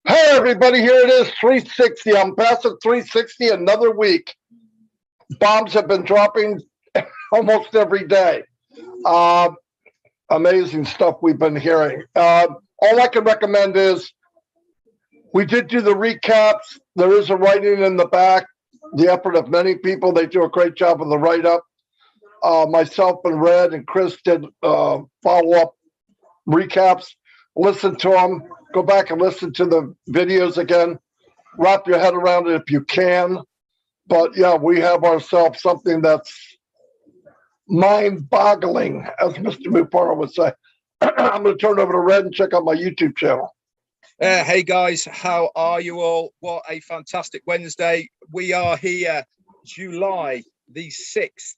Hey, everybody, here it is 360. I'm past the 360 another week. Bombs have been dropping almost every day. Uh, Amazing stuff we've been hearing. All I can recommend is we did do the recaps. There is a writing in the back, the effort of many people. They do a great job of the write up. Myself and Red and Chris did follow up recaps. Listen to them. Go back and listen to the videos again. Wrap your head around it if you can. But yeah, we have ourselves something that's mind boggling, as Mr. Mupara would say. I'm going to turn it over to Red and check out my YouTube channel. Hey guys, how are you all? What a fantastic Wednesday. We are here, July the 6th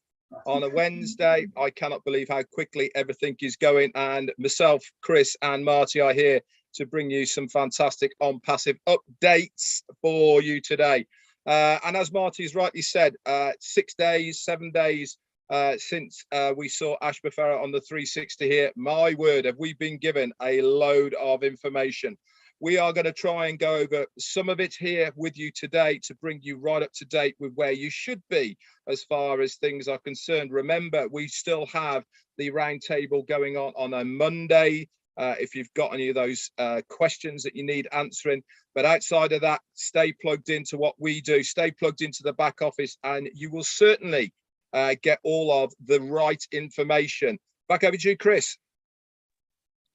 on a Wednesday. I cannot believe how quickly everything is going. And myself, Chris and Marty are here to bring you some fantastic on passive updates for you today. And as Marty's rightly said, 6 days, 7 days since we saw Ash Befera on the 360 here. My word, have we been given a load of information. We are going to try and go over some of it here with you today to bring you right up to date with where you should be as far as things are concerned. Remember, we still have the roundtable going on a Monday. If you've got any of those questions that you need answering. But outside of that, stay plugged into what we do, stay plugged into the back office, and you will certainly get all of the right information. Back over to you, Chris.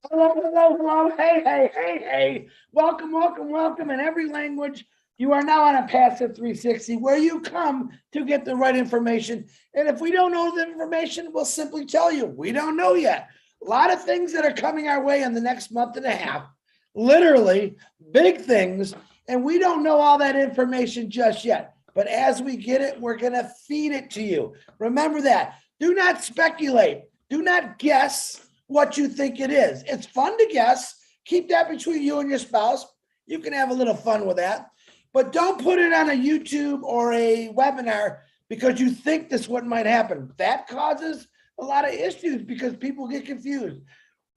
Hello. Hey. Welcome in every language. You are now on a passive 360 where you come to get the right information. And if we don't know the information, we'll simply tell you, we don't know yet. A lot of things that are coming our way in the next month and a half, literally big things. And we don't know all that information just yet. But as we get it, we're going to feed it to you. Remember that. Do not speculate. Do not guess what you think it is. It's fun to guess. Keep that between you and your spouse. You can have a little fun with that. But don't put it on a YouTube or a webinar because you think this what might happen. That causes a lot of issues because people get confused.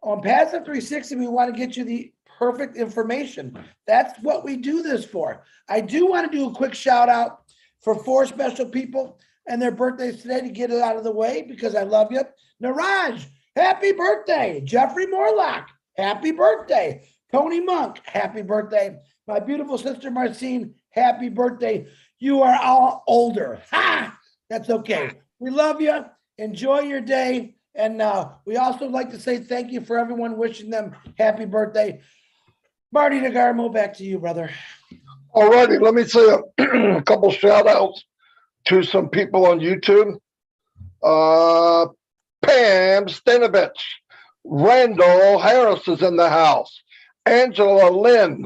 On Passive 360, we want to get you the perfect information. That's what we do this for. I do want to do a quick shout out for 4 special people and their birthdays today to get it out of the way because I love you. Niraj, happy birthday. Jeffrey Morlock, happy birthday. Tony Monk, happy birthday. My beautiful sister Marcine, happy birthday. You are all older. Ha! That's okay. We love you. Enjoy your day. And we also like to say thank you for everyone wishing them happy birthday. Marty Nagarmo, back to you, brother. All righty, let me say a couple shout outs to some people on YouTube. Pam Stanovich, Randall Harris is in the house, Angela Lynn,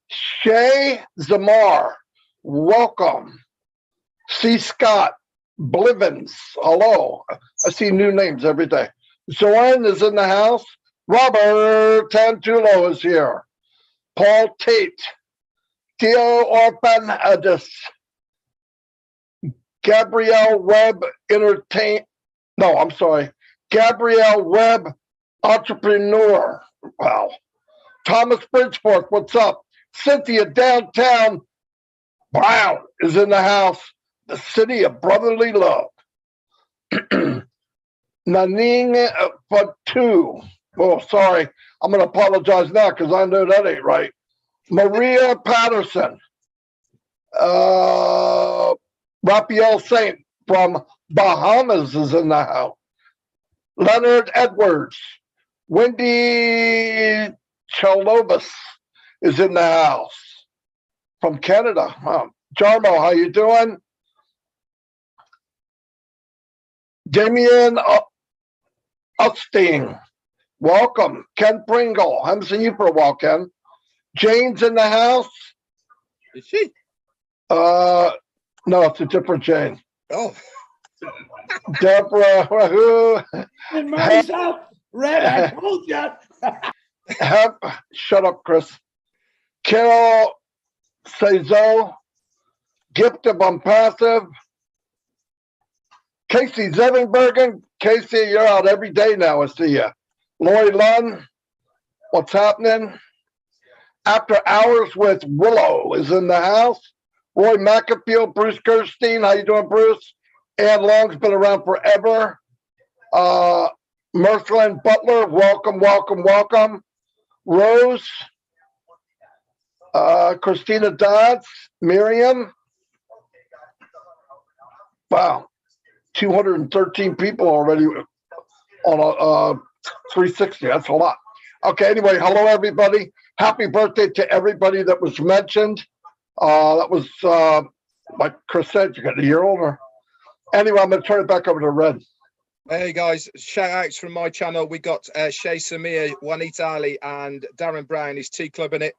Shay Zamar, welcome. C. Scott Blivens, hello. I see new names every day. Zoran is in the house. Robert Tantulo is here. Paul Tate, Theo Orpanadis, Gabrielle Webb Gabrielle Webb Entrepreneur. Wow. Thomas Bridgeforth, what's up? Cynthia Downtown Brown is in the house. The city of brotherly love. Naning Fatu. Oh, sorry. I'm going to apologize now because I know that ain't right. Maria Patterson. Raphael Saint from Bahamas is in the house. Leonard Edwards. Wendy Chalovas is in the house from Canada. Jarmo, how you doing? Damian Upstein, welcome. Ken Pringle, haven't seen you for a while, Ken. Jane's in the house. Is she? No, it's a different Jane. Oh. Deborah, who? In Marty's house, Red, I told you. Shut up, Chris. Carol Cezo, Gift of Unpassive. Casey Zevenbergen. Casey, you're out every day now. I see you. Lori Lunn, what's happening? After Hours with Willow is in the house. Roy McAfee, Bruce Gerstein. How you doing, Bruce? Ann Long's been around forever. Mercelyn Butler, welcome, welcome, welcome. Rose, Christina Dodds, Miriam. Wow, 213 people already on a 360. That's a lot. Okay, anyway, hello, everybody. Happy birthday to everybody that was mentioned. That was, like Chris said, you got a year older. Anyway, I'm going to turn it back over to Red. Hey guys, shout outs from my channel. We got Shay Samir, Juanita Ali, and Darren Brown, his tea club in it.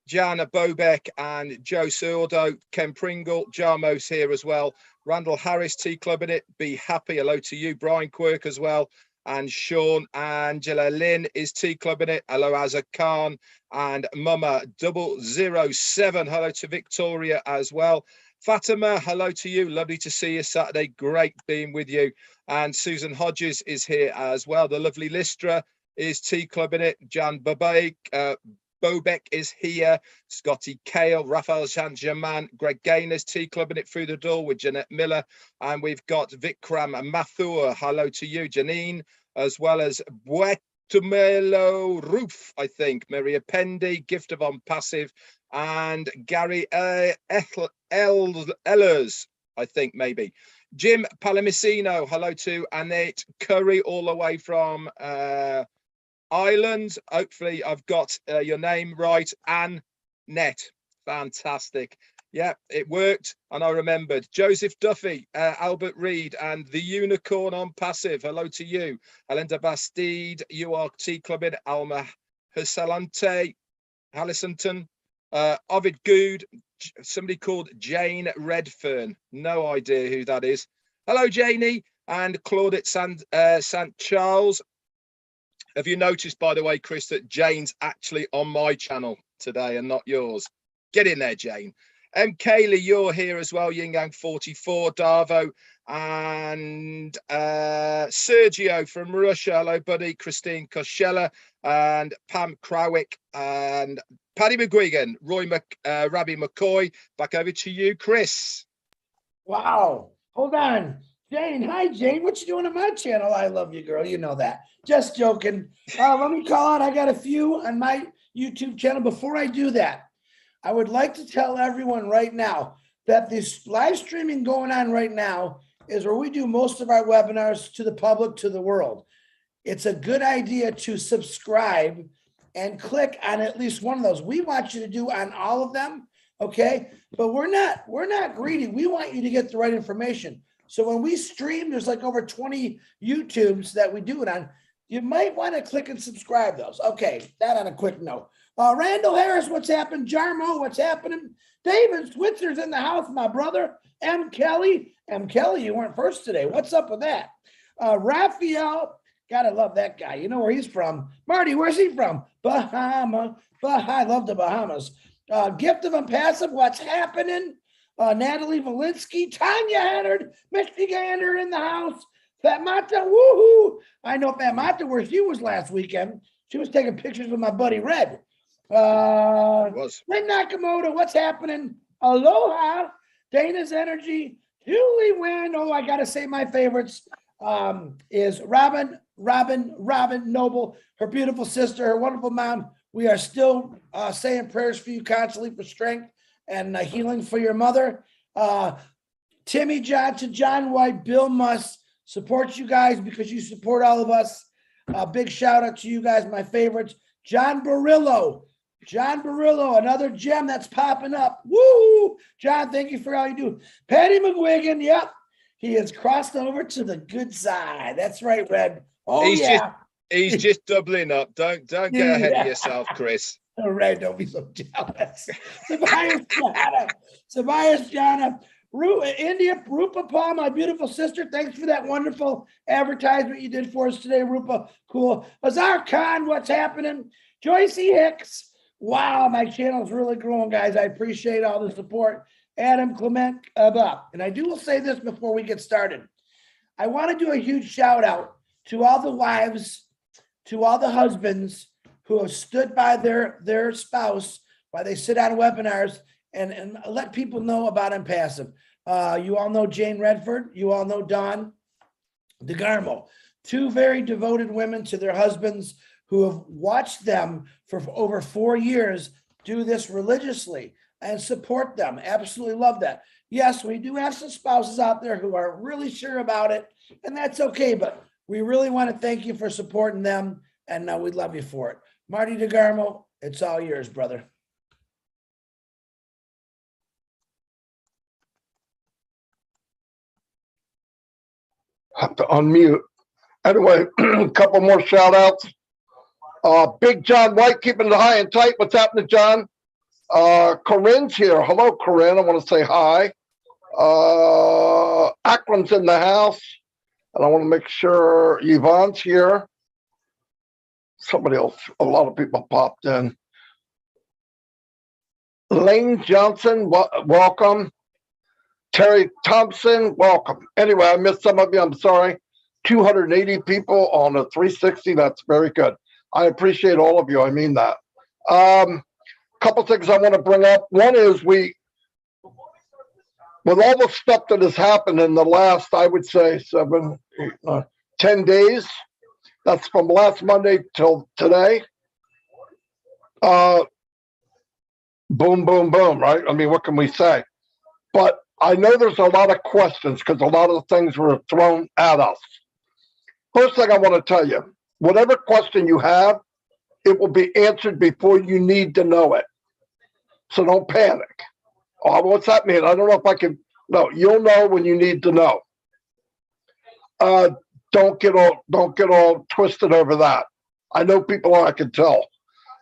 Jana Bobek and Joe Sordo, Ken Pringle, Jarmo's here as well. Randall Harris, tea club in it. Be happy. Hello to you, Brian Quirk as well. And Sean, Angela Lynn is tea club in it. Hello, Azza Khan and Mama 007. Hello to Victoria as well. Fatima, hello to you. Lovely to see you Saturday. Great being with you. And Susan Hodges is here as well. The lovely Listra is tea club in it. Jan Bobek is here. Scotty Kale, Raphael Saint-Germain, Greg Gaynor's tea club in it through the door with Jeanette Miller. And we've got Vikram Mathur. Hello to you, Janine, as well as Buetumelo Roof, I think. Maria Pendy, Gift of On Passive, and Gary Ellers, I think maybe. Jim Palomicino, hello to Annette Curry, all the way from Ireland. Hopefully I've got your name right. Annette, fantastic. Yeah, it worked and I remembered. Joseph Duffy, Albert Reed, and the Unicorn on Passive, hello to you. Alinda Bastide, URT Club in Alma Hasalante, Hallisonton, Ovid Good, somebody called Jane Redfern, no idea who that is. Hello Janie, and Claudette St. Charles. Have you noticed, by the way, Chris, that Jane's actually on my channel today and not yours? Get in there, Jane. Kaylee, you're here as well. Yingang 44, Darvo, and Sergio from Russia. Hello, buddy. Christine Koshella and Pam Krawick and Paddy McGuigan, Rabbi McCoy. Back over to you, Chris. Wow. Hold on. Jane. Hi, Jane. What you doing on my channel? I love you, girl. You know that. Just joking. Let me call out. I got a few on my YouTube channel. Before I do that, I would like to tell everyone right now that this live streaming going on right now is where we do most of our webinars to the public, to the world. It's a good idea to subscribe and click on at least one of those. We want you to do on all of them, okay? But we're not greedy. We want you to get the right information. So when we stream, there's like over 20 YouTubes that we do it on. You might want to click and subscribe those. Okay, that on a quick note. Randall Harris, what's happening? Jarmo, what's happening? David Switzer's in the house, my brother. M. Kelly, you weren't first today. What's up with that? Raphael, gotta love that guy. You know where he's from. Marty, where's he from? Bahama. I love the Bahamas. Gift of Impassive, what's happening? Natalie Valinsky, Tanya Hennard, Misty Gander in the house. Fat Mata, woohoo! I know Fat Mata where she was last weekend. She was taking pictures with my buddy Red. Lynn Nakamoto, what's happening? Aloha, Dana's Energy, Julie Wynn. Oh, I gotta say my favorites is Robin Noble, her beautiful sister, her wonderful mom. We are still saying prayers for you constantly for strength and healing for your mother. Timmy Johnson, John White, Bill Musk supports you guys because you support all of us. Big shout out to you guys, my favorites. John Barillo, another gem that's popping up. Woo! John, thank you for all you do. Patty McGuigan, yep. He has crossed over to the good side. That's right, Red. Oh, He's just doubling up. Don't get ahead of yourself, Chris. All right, don't be so jealous. Tobias Jana, India, Rupa Paul, my beautiful sister. Thanks for that wonderful advertisement you did for us today, Rupa. Cool. Azar Khan, what's happening? Joyce E. Hicks. Wow, my channel's really growing, guys. I appreciate all the support. Adam Clement, and I will say this before we get started. I want to do a huge shout out to all the wives, to all the husbands who have stood by their spouse why they sit on webinars and let people know about Impassive. You all know Jane Redford. You all know Dawn DeGarmo, two very devoted women to their husbands who have watched them for over 4 years do this religiously and support them. Absolutely love that. Yes, we do have some spouses out there who aren't really sure about it, and that's okay, but we really want to thank you for supporting them, and we love you for it. Marty DeGarmo, it's all yours, brother. Have to unmute. Anyway, a couple more shout outs. Big John White keeping it high and tight. What's happening, John? Corinne's here. Hello, Corinne. I want to say hi. Akron's in the house. And I want to make sure Yvonne's here. Somebody else, a lot of people popped in. Lane Johnson, welcome. Terry Thompson, welcome. Anyway, I missed some of you. I'm sorry. 280 people on a 360. That's very good. I appreciate all of you. I mean that. Couple things I want to bring up. One is with all the stuff that has happened in the last, I would say 10 days, that's from last Monday till today. Boom, boom, boom, right? I mean, what can we say? But I know there's a lot of questions because a lot of things were thrown at us. First thing I want to tell you, whatever question you have, it will be answered before you need to know it. So don't panic. Oh, what's that mean? I don't know if I can. No, you'll know when you need to know. Don't get all twisted over that. I know people are, I can tell.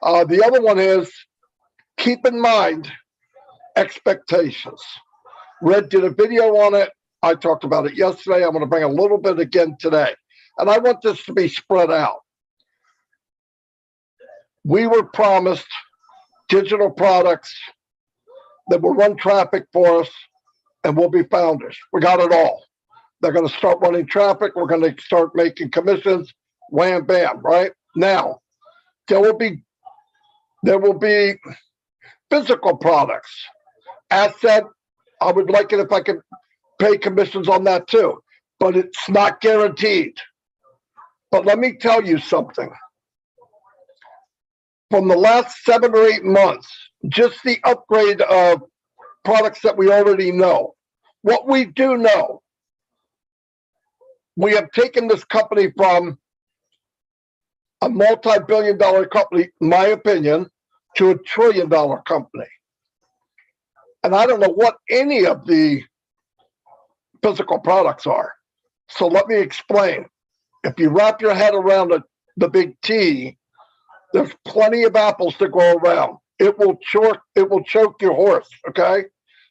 The other one is keep in mind expectations. Red did a video on it. I talked about it yesterday. I'm going to bring a little bit again today. And I want this to be spread out. We were promised digital products that will run traffic for us and we'll be founders. We got it all. They're going to start running traffic. We're going to start making commissions. Wham, bam, right? Now, there will be physical products. As said, I would like it if I could pay commissions on that too, but it's not guaranteed. But let me tell you something. From the last 7 or 8 months, just the upgrade of products that we already know. What we do know, we have taken this company from a multi-billion-dollar company, in my opinion, to a trillion-dollar company. And I don't know what any of the physical products are. So let me explain. If you wrap your head around the big T, there's plenty of apples to go around. It will choke your horse, okay?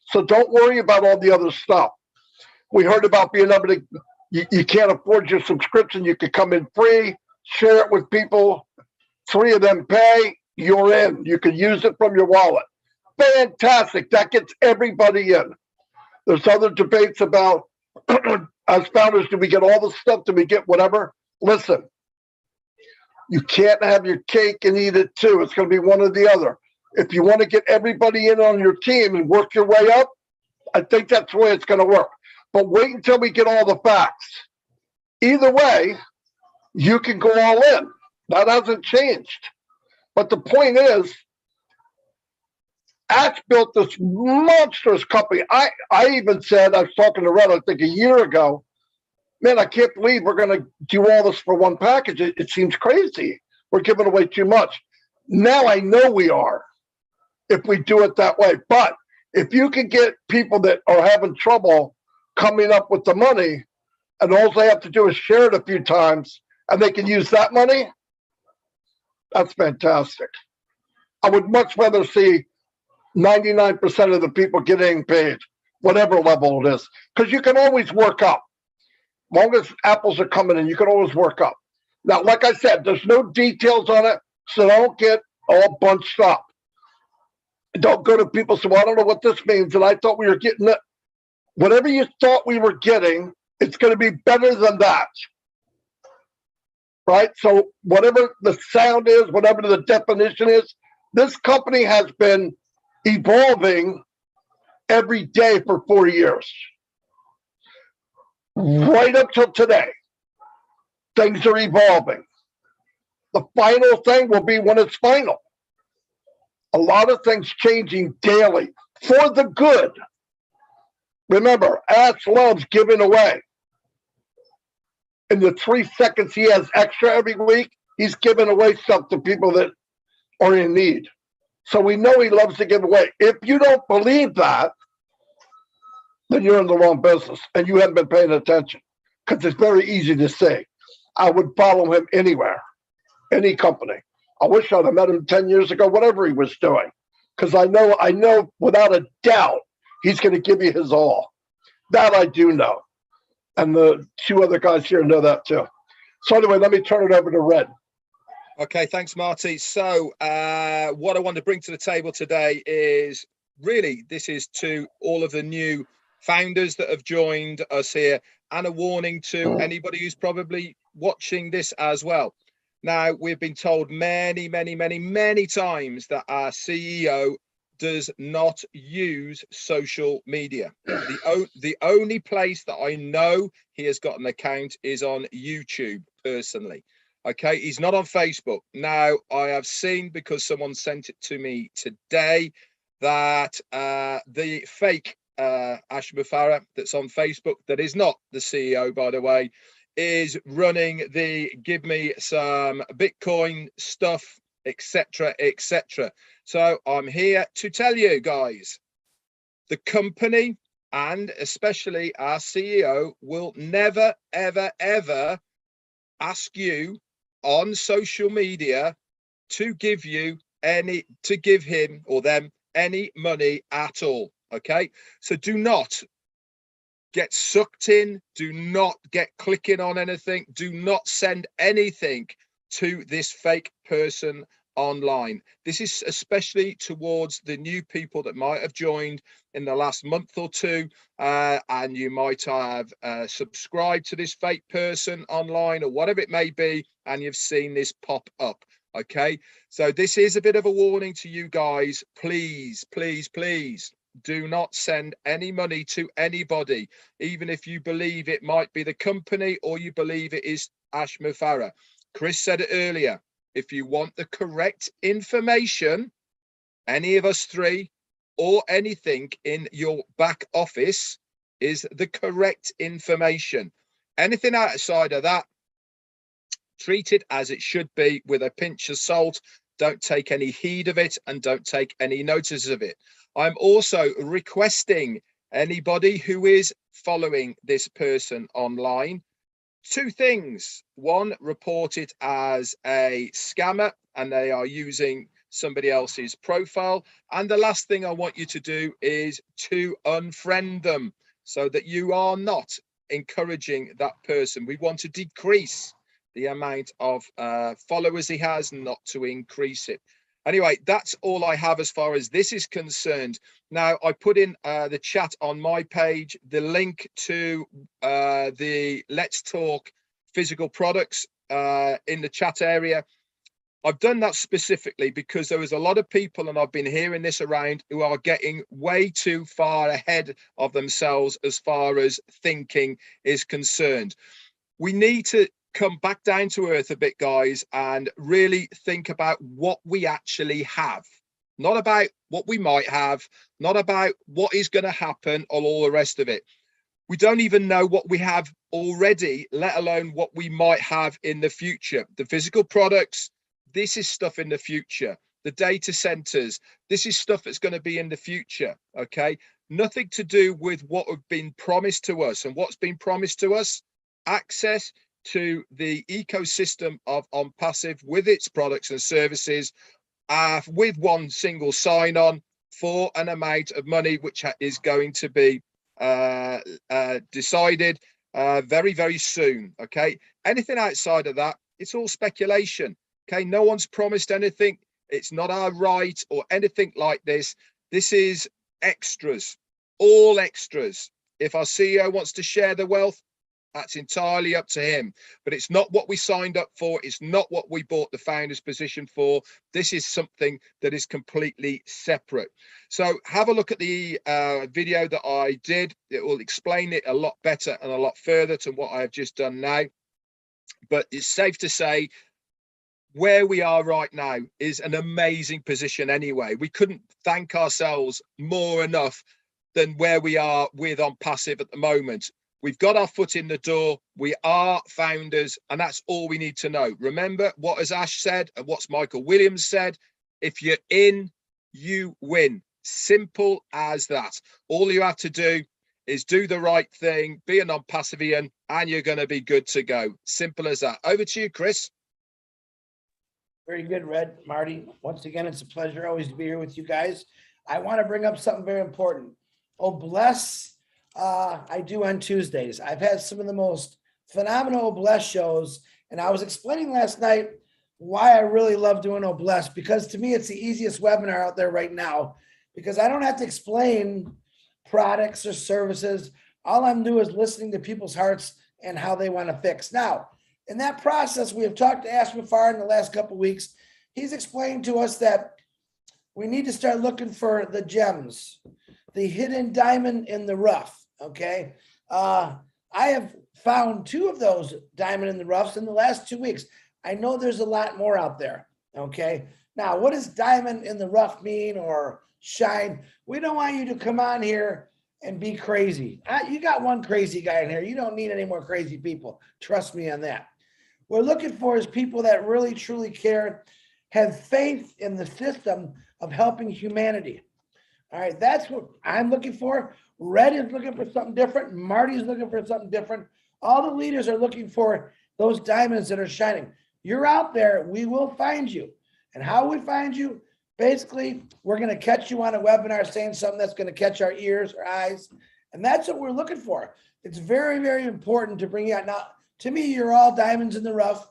So don't worry about all the other stuff. We heard about being able to, you can't afford your subscription. You could come in free, share it with people. 3 of them pay, you're in. You can use it from your wallet. Fantastic. That gets everybody in. There's other debates about, as founders, do we get all the stuff? Do we get whatever? Listen, you can't have your cake and eat it too. It's going to be one or the other. If you want to get everybody in on your team and work your way up, I think that's the way it's going to work. But wait until we get all the facts. Either way, you can go all in. That hasn't changed. But the point is, Ash built this monstrous company. I even said, I was talking to Red, I think a year ago, man, I can't believe we're going to do all this for one package. It seems crazy. We're giving away too much. Now I know we are if we do it that way. But if you can get people that are having trouble coming up with the money and all they have to do is share it a few times and they can use that money, that's fantastic. I would much rather see 99% of the people getting paid, whatever level it is, because you can always work up. Long as apples are coming in, you can always work up. Now, like I said, there's no details on it, so don't get all bunched up. Don't go to people and say, well, I don't know what this means, and I thought we were getting it. Whatever you thought we were getting, it's going to be better than that. Right? So whatever the sound is, whatever the definition is, This company has been evolving every day for 4 years. Right up till today, things are evolving. The final thing will be when it's final. A lot of things changing daily for the good. Remember, Ash loves giving away. In the 3 seconds he has extra every week, he's giving away stuff to people that are in need. So we know he loves to give away. If you don't believe that, then you're in the wrong business and you haven't been paying attention, because it's very easy to say. I would follow him anywhere, any company. I wish I'd have met him 10 years ago, whatever he was doing, because I know without a doubt he's going to give you his all. That I do know. And the 2 other guys here know that too. So anyway, let me turn it over to Red. Okay, thanks, Marty. So what I want to bring to the table today is really, this is to all of the new founders that have joined us here, and a warning to anybody who's probably watching this as well. Now, we've been told many times that our CEO does not use social media. The only place that I know he has got an account is on YouTube, personally. Okay, he's not on Facebook. Now, I have seen, because someone sent it to me today, that the fake Ash Mufareh that's on Facebook, that is not the CEO, by the way, is running the give me some Bitcoin stuff, etc. So I'm here to tell you guys, the company and especially our CEO will never ever ask you on social media to give him or them any money at all. Okay, so do not get sucked in, do not get clicking on anything, do not send anything to this fake person online. This is especially towards the new people that might have joined in the last month or two, and you might have subscribed to this fake person online or whatever it may be, and you've seen this pop up. Okay, so this is a bit of a warning to you guys. Please do not send any money to anybody, even if you believe it might be the company or you believe it is Ash Mufareh. Chris said it earlier. If you want the correct information, any of us 3 or anything in your back office is the correct information. Anything outside of that, treat it as it should be, with a pinch of salt. Don't take any heed of it and don't take any notice of it. I'm also requesting anybody who is following this person online, 2 things. 1, report it as a scammer and they are using somebody else's profile. And the last thing I want you to do is to unfriend them, so that you are not encouraging that person. We want to decrease the amount of followers he has, not to increase it. Anyway, that's all I have as far as this is concerned. Now, I put in the chat on my page the link to the Let's Talk physical products in the chat area. I've done that specifically because there was a lot of people, and I've been hearing this around, who are getting way too far ahead of themselves as far as thinking is concerned. We need to come back down to earth a bit, guys, and really think about what we actually have. Not about what we might have, not about what is going to happen or all the rest of it. We don't even know what we have already, let alone what we might have in the future. The physical products, this is stuff in the future. The data centers, this is stuff that's going to be in the future. Okay, nothing to do with what have been promised to us. And what's been promised to us? Access to the ecosystem of OnPassive with its products and services, with one single sign-on for an amount of money which is going to be decided very soon. Okay, anything outside of that, it's all speculation. Okay, no one's promised anything. It's not our right or anything like this. This is extras, all extras. If our CEO wants to share the wealth, That's entirely up to him. But it's not what we signed up for. It's not what we bought the founder's position for. This is something that is completely separate. So have a look at the video that I did. It will explain it a lot better and a lot further to what I've just done now. But it's safe to say where we are right now is an amazing position anyway. We couldn't thank ourselves more enough than where we are with On Passive at the moment. We've got our foot in the door. We are founders, and that's all we need to know. Remember what has Ash said and what's Michael Williams said. If you're in, you win. Simple as that. All you have to do is do the right thing, be a non-passivian, and you're going to be good to go. Simple as that. Over to you, Chris. Very good, Red Marty. Once again, it's a pleasure always to be here with you guys. I want to bring up something very important. Oh, bless. I do on Tuesdays. I've had some of the most phenomenal Bless shows, and I was explaining last night why I really love doing Oh Bless, because to me, it's the easiest webinar out there right now, because I don't have to explain products or services. All I'm doing is listening to people's hearts and how they want to fix. Now, in that process, we have talked to Ash Mafar in the last couple of weeks. He's explained to us that we need to start looking for the gems, the hidden diamond in the rough, okay? I have found 2 of those diamond in the roughs in the last 2 weeks. I know there's a lot more out there, okay? Now, what does diamond in the rough mean or shine? We don't want you to come on here and be crazy. You got one crazy guy in here. You don't need any more crazy people. Trust me on that. What we're looking for is people that really, truly care, have faith in the system of helping humanity. All right, that's what I'm looking for. Red is looking for something different. Marty's looking for something different. All the leaders are looking for those diamonds that are shining. You're out there, we will find you. And how we find you? Basically, we're going to catch you on a webinar saying something that's going to catch our ears or eyes. And that's what we're looking for. It's very, very important to bring you out. Now, to me, you're all diamonds in the rough,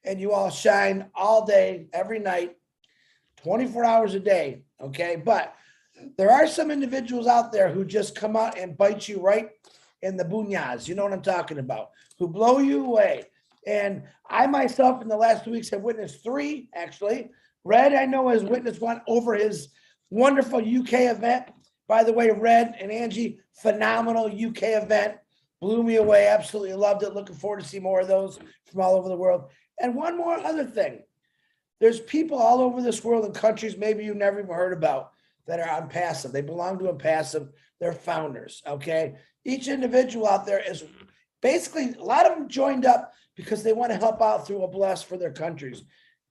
and you all shine all day, every night, 24 hours a day, okay? But there are some individuals out there who just come out and bite you right in the bunyas, you know what I'm talking about, who blow you away. And I myself in the last 2 weeks have witnessed 3, actually. Red, I know, has witnessed one over his wonderful UK event. By the way, Red and Angie, phenomenal UK event. Blew me away. Absolutely loved it. Looking forward to see more of those from all over the world. And one more other thing. There's people all over this world in countries maybe you've never even heard about that are on passive. They belong to a passive. They're founders, okay? Each individual out there is basically, a lot of them joined up because they want to help out through a bless for their countries.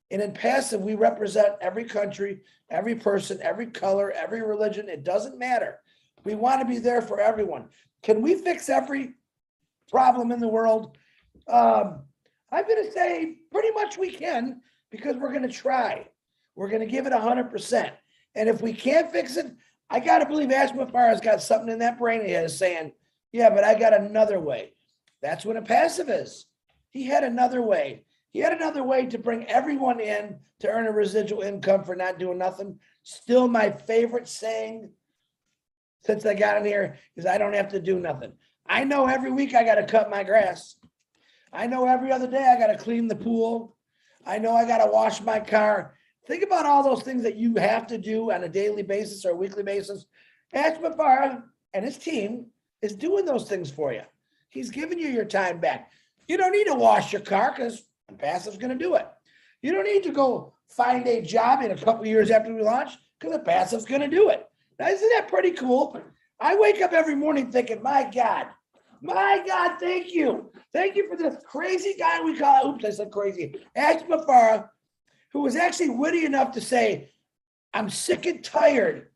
And in passive, we represent every country, every person, every color, every religion. It doesn't matter. We want to be there for everyone. Can we fix every problem in the world? I'm going to say pretty much we can, because we're going to try. We're going to give it 100%. And if we can't fix it, I got to believe Ash Mafar has got something in that brain of his saying, yeah, but I got another way. That's what a passive is. He had another way. He had another way to bring everyone in to earn a residual income for not doing nothing. Still my favorite saying since I got in here is I don't have to do nothing. I know every week I got to cut my grass. I know every other day I got to clean the pool. I know I got to wash my car. Think about all those things that you have to do on a daily basis or a weekly basis. Ash Mafar and his team is doing those things for you. He's giving you your time back. You don't need to wash your car because Passive's going to do it. You don't need to go find a job in a couple of years after we launch because the Passive's going to do it. Now, isn't that pretty cool? I wake up every morning thinking, my God, thank you. Thank you for this crazy guy we call, oops, I said crazy, Ash Mafar, who was actually witty enough to say, I'm sick and tired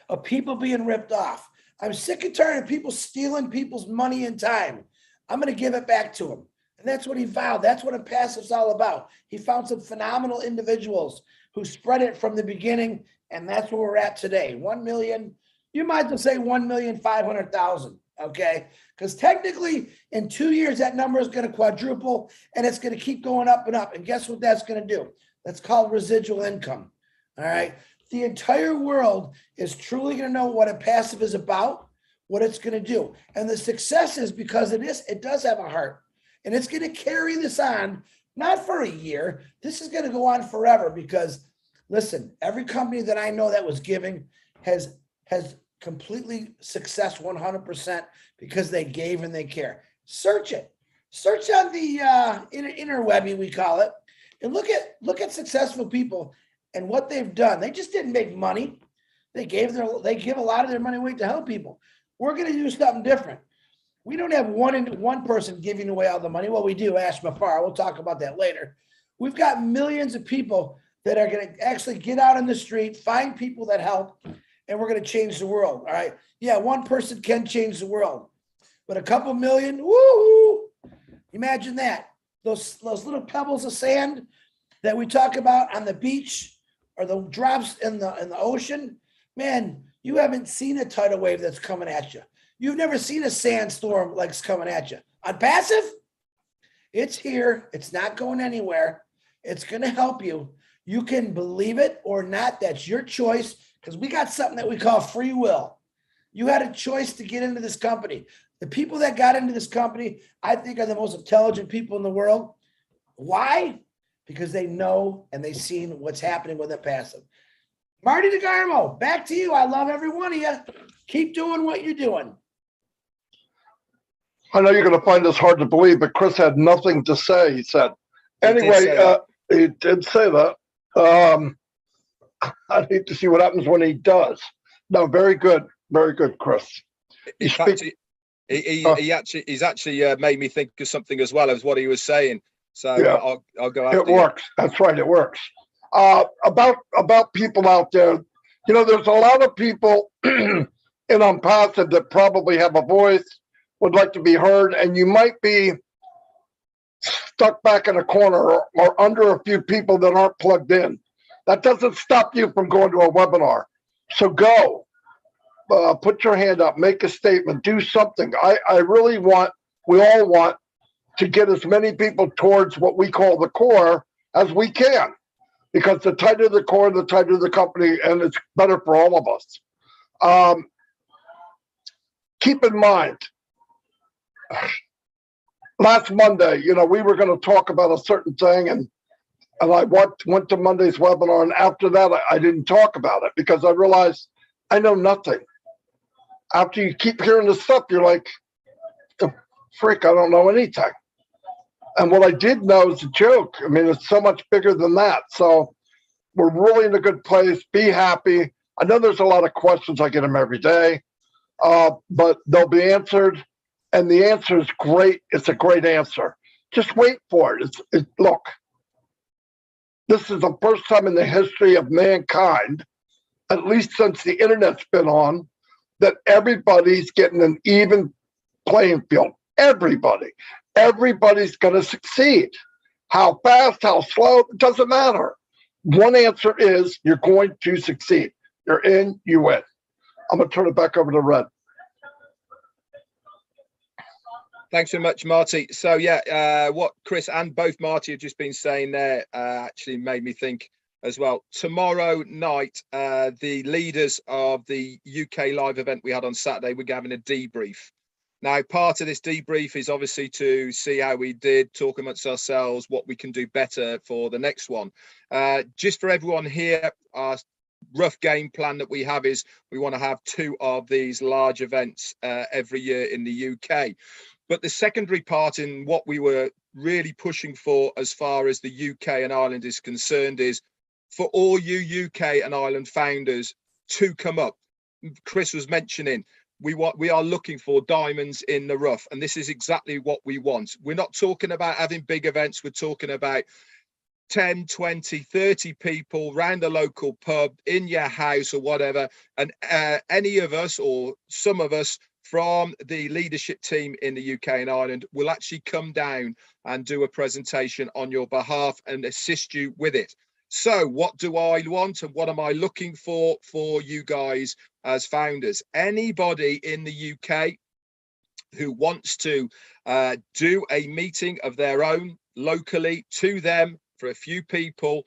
of people being ripped off. I'm sick and tired of people stealing people's money and time. I'm going to give it back to them. And that's what he vowed. That's what a passive's all about. He found some phenomenal individuals who spread it from the beginning. And that's where we're at today. 1 million, you might as well say 1,500,000. Okay. Because technically in 2 years, that number is going to quadruple and it's going to keep going up and up. And guess what that's going to do? That's called residual income. All right. The entire world is truly going to know what a passive is about what it's going to do. And the success is because it does have a heart, and it's going to carry this on, not for a year. This is going to go on forever because listen, every company that I know that was giving has completely success 100% because they gave and they care. Search it. Search on the interwebby, we call it, and look at successful people and what they've done. They just didn't make money. They give a lot of their money away to help people. We're going to do something different. We don't have one person giving away all the money. Well, we do, Ash Mafar. We'll talk about that later. We've got millions of people that are going to actually get out on the street, find people that help, and we're going to change the world. All right. Yeah, one person can change the world, but a couple million, woo! Imagine that. Those little pebbles of sand that we talk about on the beach or the drops in the ocean. Man, you haven't seen a tidal wave that's coming at you. You've never seen a sandstorm like's coming at you. On passive, it's here. It's not going anywhere. It's going to help you. You can believe it or not. That's your choice, because we got something that we call free will. You had a choice to get into this company. The people that got into this company, I think, are the most intelligent people in the world. Why? Because they know and they've seen what's happening with the passive. Marty DeGarmo, back to you. I love every one of you. Keep doing what you're doing. I know you're going to find this hard to believe, but Chris had nothing to say, he said. Anyway, he did say that. I'd hate to see what happens when he does. No, very good. Very good, Chris. In fact, he's actually made me think of something as well as what he was saying. So yeah, I'll go after it works. That's right. It works. About people out there, there's a lot of people in Unpassive that probably have a voice, would like to be heard, and you might be stuck back in a corner or under a few people that aren't plugged in. That doesn't stop you from going to a webinar. So go, put your hand up, make a statement, do something. I really want, we all want to get as many people towards what we call the core as we can, because the tighter the core, the tighter the company, and it's better for all of us. Keep in mind, last Monday, we were going to talk about a certain thing, and I went to Monday's webinar, and after that, I didn't talk about it because I realized I know nothing. After you keep hearing this stuff, you're like, the frick, I don't know anything. And what I did know is a joke. I mean, it's so much bigger than that. So we're really in a good place. Be happy. I know there's a lot of questions. I get them every day, but they'll be answered. And the answer is great. It's a great answer. Just wait for it. Look, this is the first time in the history of mankind, at least since the internet's been on, that everybody's getting an even playing field. Everybody's going to succeed. How fast, how slow, it doesn't matter. One answer is you're going to succeed. You're in, you win. I'm going to turn it back over to Red. Thanks very much, Marty. So yeah, what Chris and both Marty have just been saying there actually made me think as well. Tomorrow night, the leaders of the UK live event we had on Saturday, we're having a debrief. Now, part of this debrief is obviously to see how we did, talk amongst ourselves, what we can do better for the next one. Just for everyone here, our rough game plan that we have is we want to have 2 of these large events every year in the UK. But the secondary part in what we were really pushing for as far as the UK and Ireland is concerned is for all you UK and Ireland founders to come up. Chris was mentioning we are looking for diamonds in the rough, and this is exactly what we want. We're not talking about having big events. We're talking about 10, 20, 30 people around the local pub, in your house or whatever, and any of us or some of us from the leadership team in the UK and Ireland will actually come down and do a presentation on your behalf and assist you with it. So what do I want and what am I looking for you guys as founders? Anybody in the UK who wants to do a meeting of their own locally to them for a few people,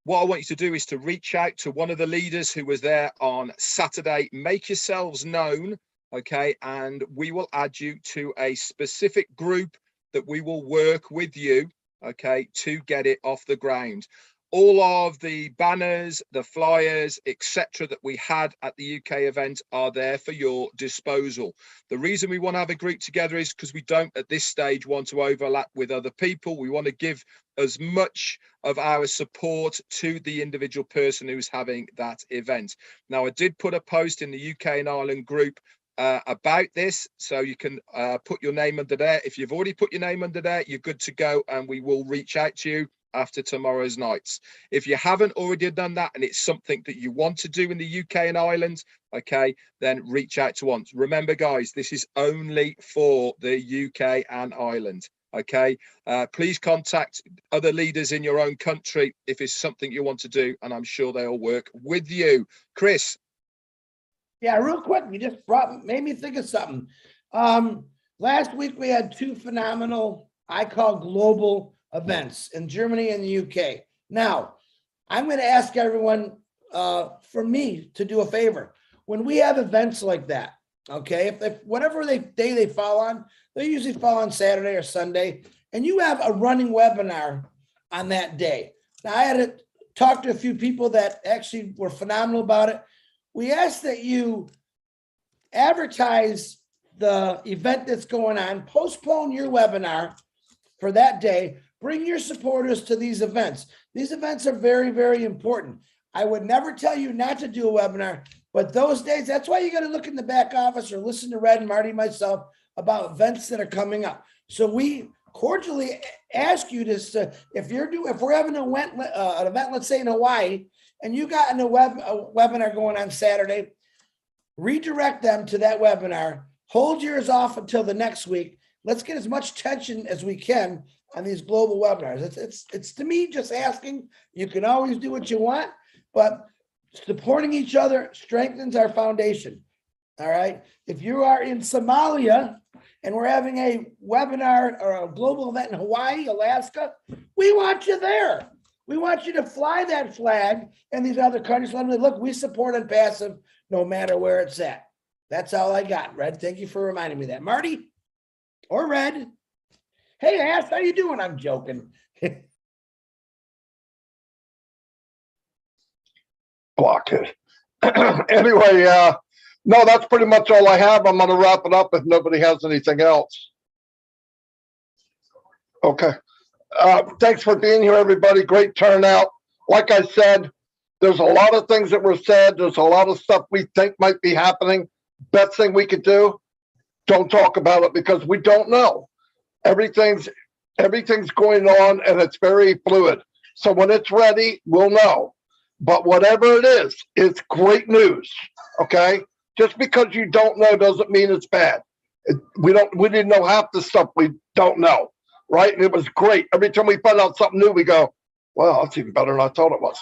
what I want you to do is to reach out to one of the leaders who was there on Saturday. Make yourselves known okay? And we will add you to a specific group that we will work with you, okay, to get it off the ground. All of the banners, the flyers, etc. that we had at the UK event are there for your disposal. The reason we want to have a group together is because we don't at this stage want to overlap with other people. We want to give as much of our support to the individual person who's having that event. Now, I did put a post in the UK and Ireland group about this, so you can put your name under there. If you've already put your name under there, you're good to go, and we will reach out to you after tomorrow's nights. If you haven't already done that and it's something that you want to do in the UK and Ireland, okay, then reach out to us. Remember, guys, this is only for the UK and Ireland. Okay, please contact other leaders in your own country if it's something you want to do, and I'm sure they'll work with you. Chris. Yeah, real quick, you just made me think of something. Last week we had two phenomenal, I call global events in Germany and the UK. Now, I'm going to ask everyone for me to do a favor. When we have events like that, okay, if whatever day they fall on, they usually fall on Saturday or Sunday, and you have a running webinar on that day. Now, I had to talk to a few people that actually were phenomenal about it. We ask that you advertise the event that's going on, postpone your webinar for that day, bring your supporters to these events. These events are very, very important. I would never tell you not to do a webinar, but those days, that's why you got to look in the back office or listen to Red and Marty, myself, about events that are coming up. So we cordially ask you to, if we're having an event, let's say in Hawaii, and you got a webinar going on Saturday, redirect them to that webinar, hold yours off until the next week. Let's get as much attention as we can on these global webinars. It's to me just asking. You can always do what you want, but supporting each other strengthens our foundation. All right. If you are in Somalia and we're having a webinar or a global event in Hawaii, Alaska, we want you there. We want you to fly that flag in these other countries. Let me look, we support Unpassive no matter where it's at. That's all I got, Red. Thank you for reminding me of that. Marty or Red? Hey, Ash, how you doing? I'm joking. Block it. Anyway, no, that's pretty much all I have. I'm going to wrap it up if nobody has anything else. Okay. Thanks for being here, everybody. Great turnout. Like I said, there's a lot of things that were said. There's a lot of stuff we think might be happening. Best thing we could do, don't talk about it because we don't know. Everything's going on and it's very fluid. So when it's ready, we'll know. But whatever it is, it's great news. Okay? Just because you don't know doesn't mean it's bad. We didn't know half the stuff we don't know. Right? And it was great. Every time we find out something new, we go, well, that's even better than I thought it was.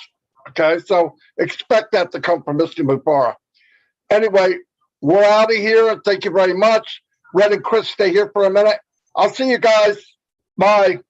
Okay, so expect that to come from Mr. Mubarak. Anyway, we're out of here. Thank you very much. Red and Chris, stay here for a minute. I'll see you guys. Bye.